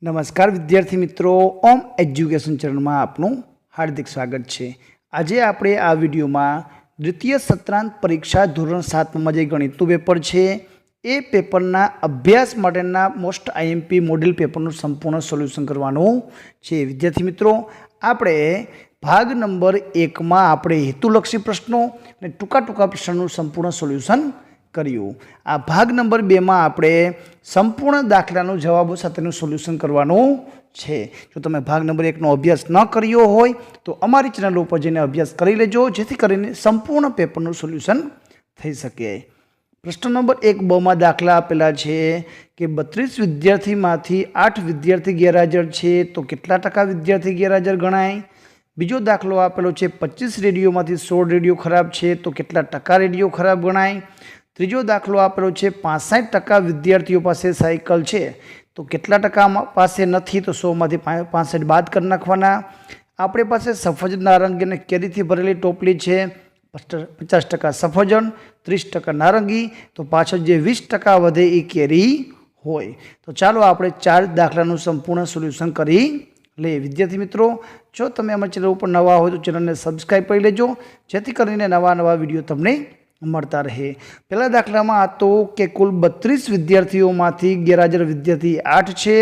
નમસ્કાર વિદ્યાર્થી મિત્રો, ઓમ એજ્યુકેશન ચેનલમાં આપનું હાર્દિક સ્વાગત છે। આજે આપણે આ વિડીયોમાં દ્વિતીય સત્રાંત પરીક્ષા ધોરણ 7માં જે ગણિતનું પેપર છે એ પેપરના અભ્યાસ માટેના મોસ્ટ આઈએમપી મોડેલ પેપરનું સંપૂર્ણ સોલ્યુશન કરવાનું છે। વિદ્યાર્થી મિત્રો, આપણે ભાગ નંબર 1માં આપણે હેતુલક્ષી પ્રશ્નો અને ટૂંકા પ્રશ્નોનું સંપૂર્ણ સોલ્યુશન કર્યું। આ ભાગ નંબર 2માં આપણે સંપૂર્ણ દાખલાનો જવાબો સાથેનું સોલ્યુશન કરવાનું છે। જો તમે ભાગ નંબર 1નો અભ્યાસ ન કર્યો હોય તો અમારી ચેનલ ઉપર જઈને અભ્યાસ કરી લેજો, જેથી કરીને સંપૂર્ણ પેપરનું સોલ્યુશન થઈ શકે। પ્રશ્ન નંબર 1 દાખલા આપેલા છે કે 32 વિદ્યાર્થીમાંથી 8 વિદ્યાર્થી ગેરહાજર છે તો કેટલા ટકા વિદ્યાર્થી ગેરહાજર ગણાય। બીજો દાખલો આપેલો છે 25 રેડિયોમાંથી 16 રેડિયો ખરાબ છે તો કેટલા ટકા રેડિયો ખરાબ ગણાય। ત્રીજો દાખલો આપેલો છે 65% વિદ્યાર્થીઓ પાસે સાયકલ છે તો કેટલા ટકા પાસે નથી, તો 100માંથી 65 બાદ કરી નાખવાના। આપણી પાસે સફરજન, નારંગી અને કેરીથી ભરેલી ટોપલી છે, 50% સફરજન, 30% નારંગી, તો પાછળ જે 20% વધે એ કેરી હોય। તો ચાલો આપણે 4 દાખલાનું સંપૂર્ણ સોલ્યુશન કરી લઈએ। વિદ્યાર્થી મિત્રો, જો તમે અમારી ચેનલ ઉપર નવા હોય તો ચેનલને સબસ્ક્રાઈબ કરી લેજો, જેથી કરીને નવા વિડીયો તમને મળતા રહે। પહેલા દાખલામાં હતો કે કુલ 32 વિદ્યાર્થીઓમાંથી ગેરહાજર વિદ્યાર્થી 8 છે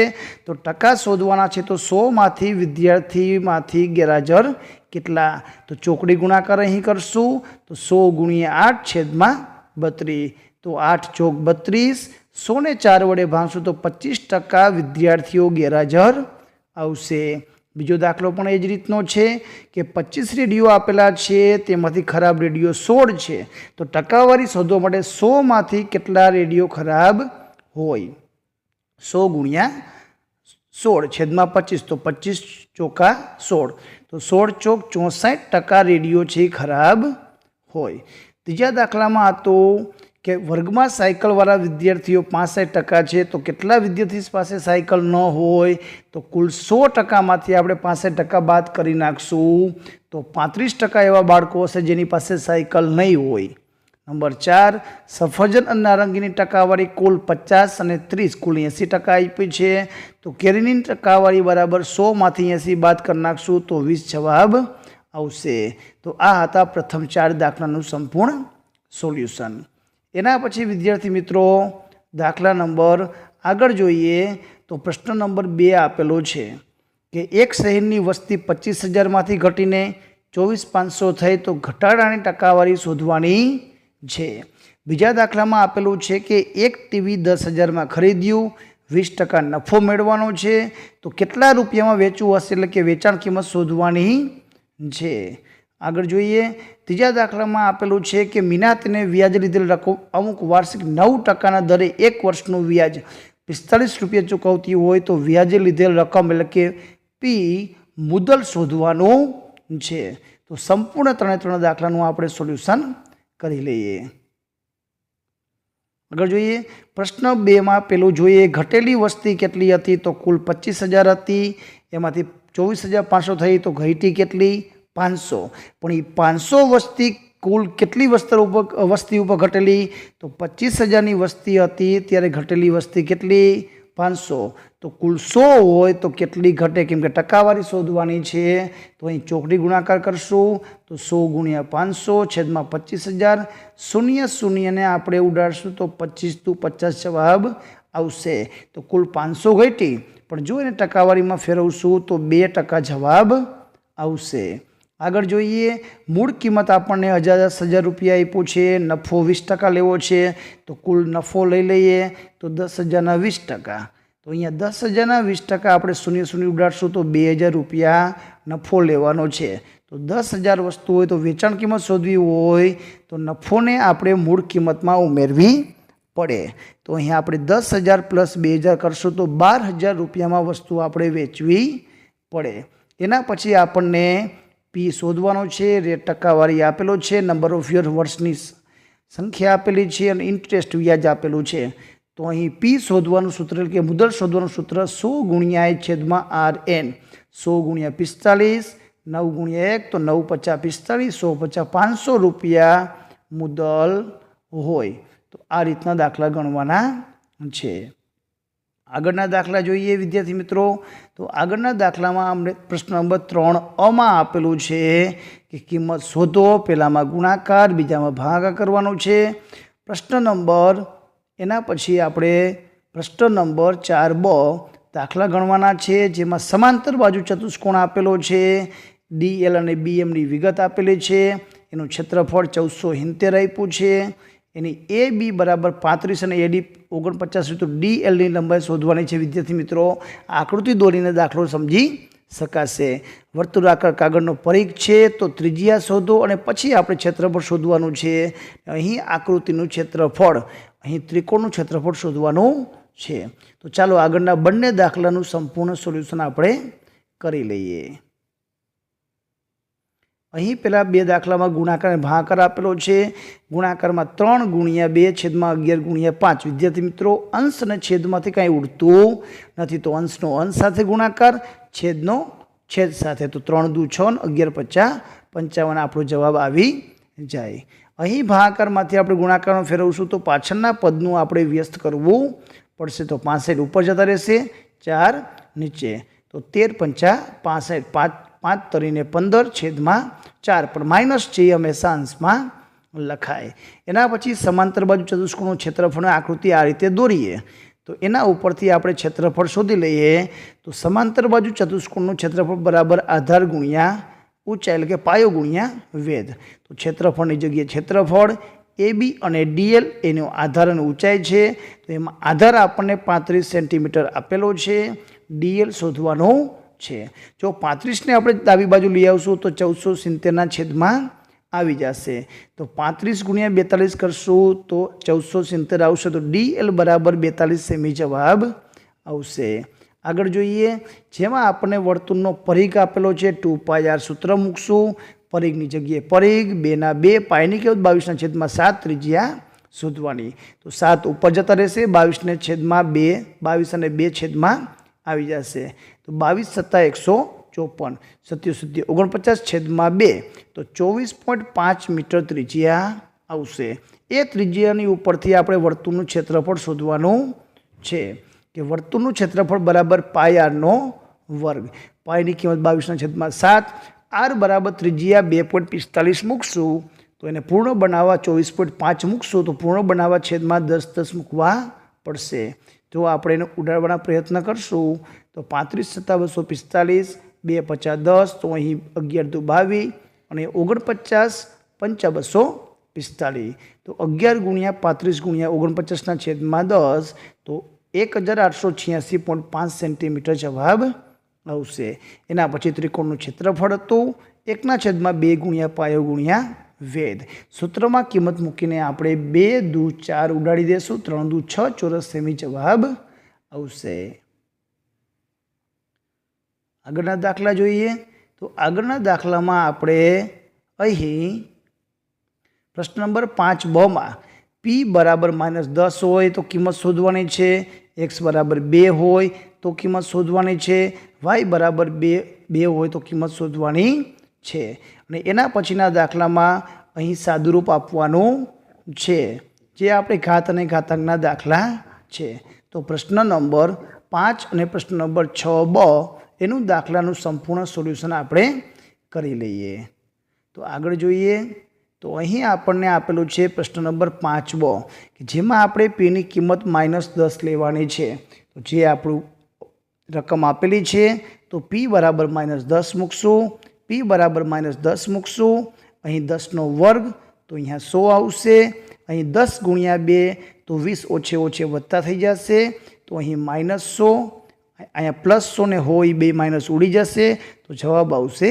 તો ટકા શોધવાના છે, તો 100માંથી વિદ્યાર્થીમાંથી ગેરહાજર કેટલા, તો ચોકડી ગુણાકાર અહીં કરશું તો 100 ગુણ્યા 8 છેદમાં 32, તો 8 ચોક 32, 100ને 4 વડે ભાગશું તો 25% વિદ્યાર્થીઓ ગેરહાજર આવશે। બીજો દાખલો પણ એ જ રીતનો છે કે 25 રેડિયો આપેલા છે, તેમાંથી ખરાબ રેડિયો 16 છે તો ટકાવારી શોધવા માટે 100માંથી કેટલા રેડિયો ખરાબ હોય, 100 ગુણ્યા 16 છેદમાં 25, તો 25 ચોકા 16, તો 16 ચોક 64% રેડિયો છે ખરાબ હોય। ત્રીજા દાખલામાં હતો કે વર્ગમાં સાયકલવાળા વિદ્યાર્થીઓ 65% છે તો કેટલા વિદ્યાર્થી પાસે સાયકલ ન હોય, તો કુલ 100%માંથી આપણે 65% બાદ કરી નાખશું તો 35% એવા બાળકો હશે જેની પાસે સાયકલ નહીં હોય। નંબર 4, સફરજન અને નારંગીની ટકાવારી કુલ 50 અને 30 કુલ 80% આપી છે તો કેરીની ટકાવારી બરાબર 100માંથી 80 બાદ કરી નાખશું તો 20 જવાબ આવશે। તો આ હતા પ્રથમ 4 દાખલાનું સંપૂર્ણ સોલ્યુશન। એના પછી વિદ્યાર્થી મિત્રો દાખલા નંબર આગળ જોઈએ તો પ્રશ્ન નંબર 2 આપેલો છે કે એક શહેરની વસ્તી 25,000માંથી ઘટીને 24,500 થઈ તો ઘટાડાની ટકાવારી શોધવાની છે। બીજા દાખલામાં આપેલું છે કે એક ટીવી 10,000માં ખરીદ્યું, 20% નફો મેળવવાનો છે તો કેટલા રૂપિયામાં વેચવું હશે, એટલે કે વેચાણ કિંમત શોધવાની છે। આગળ જોઈએ, ત્રીજા દાખલામાં આપેલું છે કે મીનાતને વ્યાજ લીધેલ રકમ અમુક વાર્ષિક 9%ના દરે 1 વર્ષનું વ્યાજ 45 રૂપિયા ચૂકવતી હોય તો વ્યાજે લીધેલ રકમ એટલે કે પી મુદ્દલ શોધવાનું છે। તો સંપૂર્ણ 3 દાખલાનું આપણે સોલ્યુશન કરી લઈએ। આગળ જોઈએ, પ્રશ્ન 2માં પેલું જોઈએ ઘટેલી વસ્તી કેટલી હતી, તો કુલ 25,000 હતી, એમાંથી 24,500 થઈ તો ઘટી કેટલી, 500, પણ એ 500 વસ્તી કુલ કેટલી વસ્તી ઉપર ઘટેલી, તો 25,000ની વસ્તી હતી ત્યારે ઘટેલી વસ્તી કેટલી, 500, તો કુલ 100 હોય તો કેટલી ઘટે, કેમ કે ટકાવારી શોધવાની છે તો અહીં ચોકડી ગુણાકાર કરશું તો 100 ગુણ્યા 500 છેદમાં 25,000, 0 ને આપણે ઉડાડશું તો 25 × 50 જવાબ આવશે। તો કુલ 500 ઘટી, પણ જો એને ટકાવારીમાં ફેરવશું તો 2% જવાબ આવશે। આગળ જોઈએ, મૂળ કિંમત આપણને 10,000 રૂપિયા આપ્યું છે, નફો 20% લેવો છે તો કુલ નફો લઈ લઈએ તો 10,000ના 20%, તો અહીંયા 10,000ના 20% આપણે 0 ઉડાડશું તો 2,000 રૂપિયા નફો લેવાનો છે। તો 10,000 વસ્તુ હોય તો વેચાણ કિંમત શોધવી હોય તો નફોને આપણે મૂળ કિંમતમાં ઉમેરવી પડે। તો અહીંયા આપણે 10,000 + 2,000 કરશું તો 12,000 રૂપિયામાં વસ્તુ આપણે વેચવી પડે। એના પછી આપણને પી શોધવાનો છે, રેટ ટકાવારી આપેલો છે, નંબર ઓફ યર વર્ષની સંખ્યા આપેલી છે અને ઇન્ટરેસ્ટ વ્યાજ આપેલું છે। તો અહીં પી શોધવાનું સૂત્ર એટલે કે મુદ્દલ શોધવાનું સૂત્ર 100 ગુણ્યા I છેદમાં RN, 100 ગુણ્યા 45, 9 ગુણ્યા 1 તો 9 × 5 = 45, 100 × 500 રૂપિયા મુદ્દલ હોય। તો આ રીતના દાખલા ગણવાના છે। આગળના દાખલા જોઈએ વિદ્યાર્થી મિત્રો. તો આગળના દાખલામાં અમને પ્રશ્ન નંબર 3 આપેલું છે કે કિંમત શોધો. પહેલામાં ગુણાકાર, બીજામાં ભાગાકાર કરવાનો છે. પ્રશ્ન નંબર એના પછી આપણે પ્રશ્ન નંબર 4 દાખલા ગણવાના છે, જેમાં સમાંતર બાજુ ચતુષ્કોણ આપેલો છે. DL અને BMની વિગત આપેલી છે. એનું ક્ષેત્રફળ 1470 આપ્યું છે. એની AB બરાબર 35 અને AD 49, તો DLની લંબાઈ શોધવાની છે વિદ્યાર્થી મિત્રો. આકૃતિ દોરીને દાખલો સમજી શકાશે. વર્તુળાકાર કાગળનો પરિઘ છે, તો ત્રિજ્યા શોધો અને પછી આપણે ક્ષેત્રફળ શોધવાનું છે. અહીં આકૃતિનું ક્ષેત્રફળ, અહીં ત્રિકોણનું ક્ષેત્રફળ શોધવાનું છે. તો ચાલો આગળના બંને દાખલાનું સંપૂર્ણ સોલ્યુશન આપણે કરી લઈએ. અહીં પેલા 2 દાખલામાં ગુણાકાર અને ભાગાકાર આપેલો છે. ગુણાકારમાં 3 × 2 છેદમાં 11 × 5. વિદ્યાર્થી મિત્રો, અંશ અને છેદમાંથી કાંઈ ઉડતું નથી, તો અંશનો અંશ સાથે ગુણાકાર, છેદનો છેદ સાથે. તો 3 દુ 6 અને 11 × 5 = 55 આપણો જવાબ આવી જાય. અહીં ભાગાકારમાંથી આપણે ગુણાકારમાં ફેરવશું તો પાછળના પદનું આપણે વ્યસ્ત કરવું પડશે. તો 65 ઉપર જતા રહેશે, 4 નીચે. તો 13 × 5 = 65, 5 તરીને 15 છેદમાં 4, પણ માઇનસ છે એ હંમેશા અંશમાં લખાય. એના પછી સમાંતર બાજુ ચતુષ્કોણનું ક્ષેત્રફળની આકૃતિ આ રીતે દોરીએ. તો એના ઉપરથી આપણે ક્ષેત્રફળ શોધી લઈએ. તો સમાંતર બાજુ ચતુષ્કોણનું ક્ષેત્રફળ બરાબર આધાર ગુણ્યા ઊંચાઈ, એટલે કે પાયો ગુણ્યા વેધ. તો ક્ષેત્રફળની જગ્યાએ ક્ષેત્રફળ, AB અને DL એનો આધાર અને ઊંચાઈ છે. તો એમાં આધાર આપણને 35 સેન્ટીમીટર આપેલો છે. DL શોધવાનો છે. જો 35ને આપણે ડાબી બાજુ લઈ આવશું તો 1470ના છેદમાં આવી જશે. તો 35 × 42 કરશું તો 1470 આવશે. તો DL બરાબર 42 સેમી જવાબ આવશે. આગળ જોઈએ, જેમાં આપણને વર્તુળનો પરિઘ આપેલો છે. 2πr સૂત્ર મૂકશું. પરિઘની જગ્યાએ પરિઘ, 2 ના 2, પાયની કિંમત 22/7, ત્રિજ્યા શોધવાની. તો 7 ઉપર જતા રહેશે, 22/2, 22 અને 2 છેદમાં આવી જશે. તો 22 + 154, 77 49 છેદમાં 2, તો 24.5 મીટર ત્રિજ્યા આવશે. એ ત્રિજ્યાની ઉપરથી આપણે વર્તુળનું ક્ષેત્રફળ શોધવાનું છે, કે વર્તુળનું ક્ષેત્રફળ બરાબર πr². પાયની કિંમત 22/7, r બરાબર ત્રિજ્યા 2.45 મૂકશું. તો એને પૂર્ણ બનાવવા 24.5 મૂકશું. તો પૂર્ણ બનાવવા છેદમાં 10 મૂકવા પડશે. જો આપણે એને ઉડાડવાના પ્રયત્ન કરશું તો 35 + 245, 2 × 5 = 10, તો અહીં 11 દુ 22 અને 49 × 5 = 245. તો 11 × 35 × 49ના છેદમાં 10, તો 1886.5 સેન્ટીમીટર જવાબ આવશે. એના પછી ત્રિકોણનું ક્ષેત્રફળ હતું 1/2 × પાયો ગુણ્યા વેધ. સૂત્રમાં કિંમત મૂકીને આપણે 2 દુ 4 ઉડાડી દેશું, 3 દુ 6 ચોરસ સેમી જવાબ આવશે. આગળના દાખલા જોઈએ. તો આગળના દાખલામાં આપણે અહીં પ્રશ્ન નંબર 5 P બરાબર -10 હોય તો કિંમત શોધવાની છે. X બરાબર 2 હોય તો કિંમત શોધવાની છે. Y બરાબર 2 હોય તો કિંમત શોધવાની છે. અને એના પછીના દાખલામાં અહીં સાદુરૂપ આપવાનું છે, જે આપણે ઘાત અને ઘાતાંકના દાખલા છે. તો પ્રશ્ન નંબર 5 અને પ્રશ્ન નંબર 6 એનું દાખલાનું સંપૂર્ણ સોલ્યુશન આપણે કરી લઈએ. તો આગળ જોઈએ. તો અહીં આપણને આપેલું છે પ્રશ્ન નંબર 5 કે જેમાં આપણે Pની કિંમત -10 લેવાની છે. તો જે આપણું રકમ આપેલી છે, તો P બરાબર -10 મૂકશું. P બરાબર -10 મૂકશું. અહીં 10નો વર્ગ, તો અહીંયા 100 આવશે. અહીં 10 × 2, તો 20 ઓછે ઓછે વધતા થઈ જશે. તો અહીં -100, અહીંયા +100 ને હોય 2 માઇનસ ઉડી જશે. તો જવાબ આવશે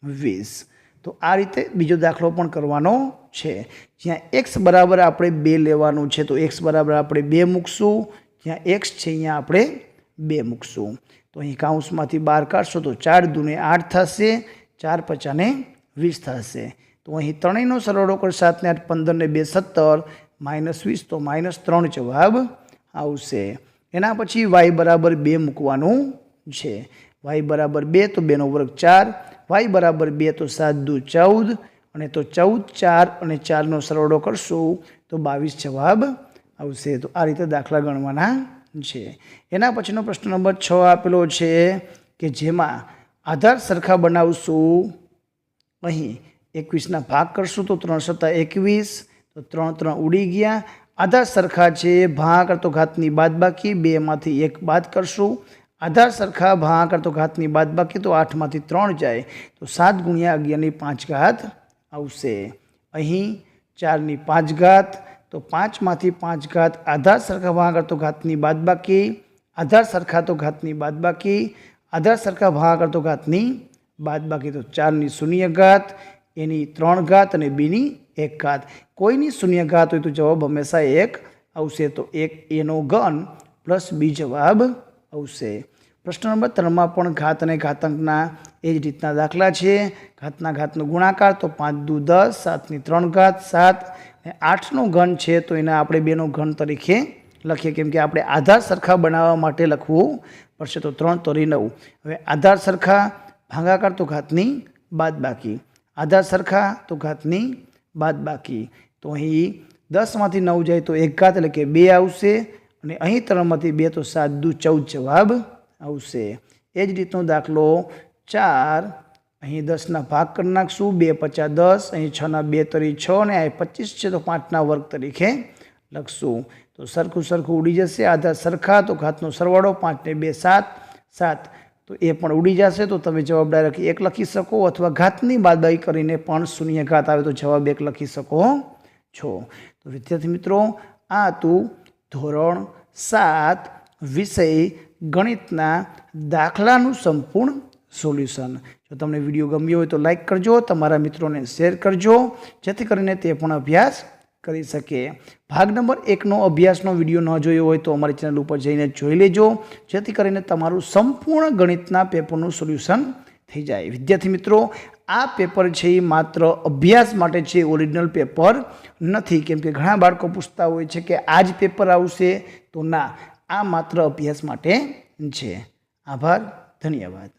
20. તો આ રીતે બીજો દાખલો પણ કરવાનો છે, જ્યાં x બરાબર આપણે 2 લેવાનું છે. તો x બરાબર આપણે 2 મૂકશું. જ્યાં x છે અહીંયા આપણે 2 મૂકશું. તો અહીં કૌંસમાંથી 12 કાઢશો તો 4 દુ 8 થશે, 4 × 5 = 20 થશે. તો અહીં ત્રણેયનો સરવાળો કરો, 7 ને 8 15 ને 2 17, -20, તો -3 જવાબ આવશે. એના પછી y બરાબર 2 મૂકવાનું છે. y બરાબર 2, તો 2નો વર્ગ 4, y બરાબર 2, તો 7 દુ 14, અને તો 14, 4 અને 4નો સરવાળો કરશું તો 22 જવાબ આવશે. તો આ રીતે દાખલા ગણવાના છે। એના પછીનો પ્રશ્ન નંબર 6 આપેલો છે કે જેમાં આધાર સરખા બનાવશું। અહીં 21ના ભાગ કરશું તો 3 સત્તા 21, તો 3 3 ઉડી ગયા। આધાર સરખા છે, ભાગાકાર તો ઘાતની બાદબાકી, 2 માંથી 1 બાદ કરશું। આધાર સરખા ભાગાકાર તો ઘાતની બાદબાકી, તો 8 માંથી 3 જાય તો 7 ગુણ્યા 11 ની 5 ઘાત આવશે। અહીં 4 ની 5 ઘાત, તો 5 માંથી 5 ઘાત આધાર સરખા ભાગાકાર તો ઘાતની બાદબાકી, આધાર સરખા તો ઘાતની બાદબાકી, આધાર સરખા ભાગાકાર તો ઘાતની બાદબાકી, તો 4 ની શૂન્ય ઘાત, એની 3 ઘાત અને b ની 1 ઘાત। કોઈની શૂન્ય ઘાત હોય તો જવાબ હંમેશા 1 આવશે, તો 1 એનો ઘન પ્લસ b જવાબ આવશે। પ્રશ્ન નંબર 3માં પણ ઘાત અને ઘાતાંકના એ જ રીતના દાખલા છે। ઘાતના ઘાતનો ગુણાકાર તો 5 દુ 10, 7 ની 3 ઘાત 7, અને 8નો ઘન છે તો એને આપણે 2નો ઘન તરીકે લખીએ, કેમ કે આપણે આધાર સરખા બનાવવા માટે લખવું પડશે, તો 3 તરી 9। હવે આધાર સરખા ભાગાકાર તો ઘાતની બાદબાકી, આધાર સરખા તો ઘાતની બાદબાકી, તો અહીં 10 માંથી 9 જાય તો 1 ઘાત એટલે કે 2 આવશે, અને અહીં 3 માંથી 2 તો 7 દુ 14 જવાબ આવશે। એ જ રીતનો દાખલો 4, અહીં 10ના ભાગ કરી નાખશું, 2 5 10, અહીં 6ના 2 તરી 6, અને આ 25 છે તો 5ના વર્ગ તરીકે લખશું, તો સરખું ઉડી જશે। આધાર સરખા તો ઘાતનો સરવાળો, 5 ને 2 7, 7 તો એ પણ ઉડી જશે, તો તમે જવાબ ડાયરેક્ટ 1 લખી શકો, અથવા ઘાતની બાદબાકી કરીને પણ શૂન્ય ઘાત આવે તો જવાબ 1 લખી શકો છો। તો વિદ્યાર્થી મિત્રો, આ હતું ધોરણ 7 વિષય ગણિતના દાખલાનું સંપૂર્ણ સોલ્યુશન। જો તમને વિડીયો ગમ્યો હોય તો લાઈક કરજો, તમારા મિત્રોને શેર કરજો, જેથી કરીને તે પણ અભ્યાસ કરી શકે। ભાગ નંબર 1નો અભ્યાસનો વિડીયો ન જોયો હોય તો અમારી ચેનલ ઉપર જઈને જોઈ લેજો, જેથી કરીને તમારું સંપૂર્ણ ગણિતના પેપરનું સોલ્યુશન થઈ જાય। વિદ્યાર્થી મિત્રો, આ પેપર છે એ માત્ર અભ્યાસ માટે છે, ઓરિજિનલ પેપર નથી, કેમ કે ઘણા બાળકો પૂછતા હોય છે કે આ જ પેપર આવશે, તો ના, આ માત્ર અભ્યાસ માટે છે। આભાર, ધન્યવાદ।